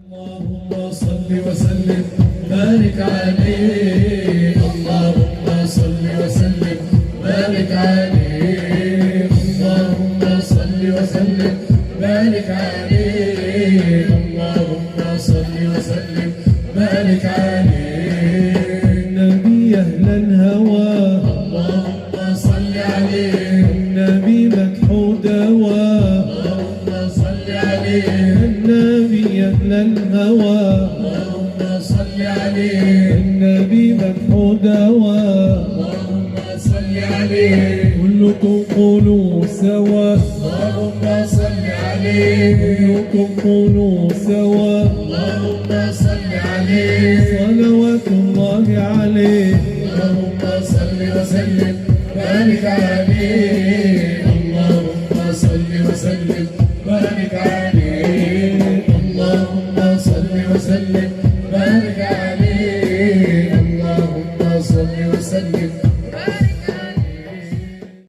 اللهم صل وسلم بارك عليه، اللهم صل وسلم بارك عليه، اللهم صل وسلم بارك عليه، اللهم صل وسلم بارك عليه. النبي أهل الهوى اللهم صل عليه، النبي مدحو دواء اللهم صل عليه، النبي أهل الهوى اللهم صل عليه، النبي مدحو دواء اللهم صل عليه. كلكم قولوا سوا اللهم صل عليه، كلكم قولوا سوا اللهم صل عليه، صلوات الله عليه، اللهم صل وسلم بارك عليه، اللهم صل وسلم بارك عليه، اللهم صل وسلم بارك عليه، اللهم صل وسلم بارك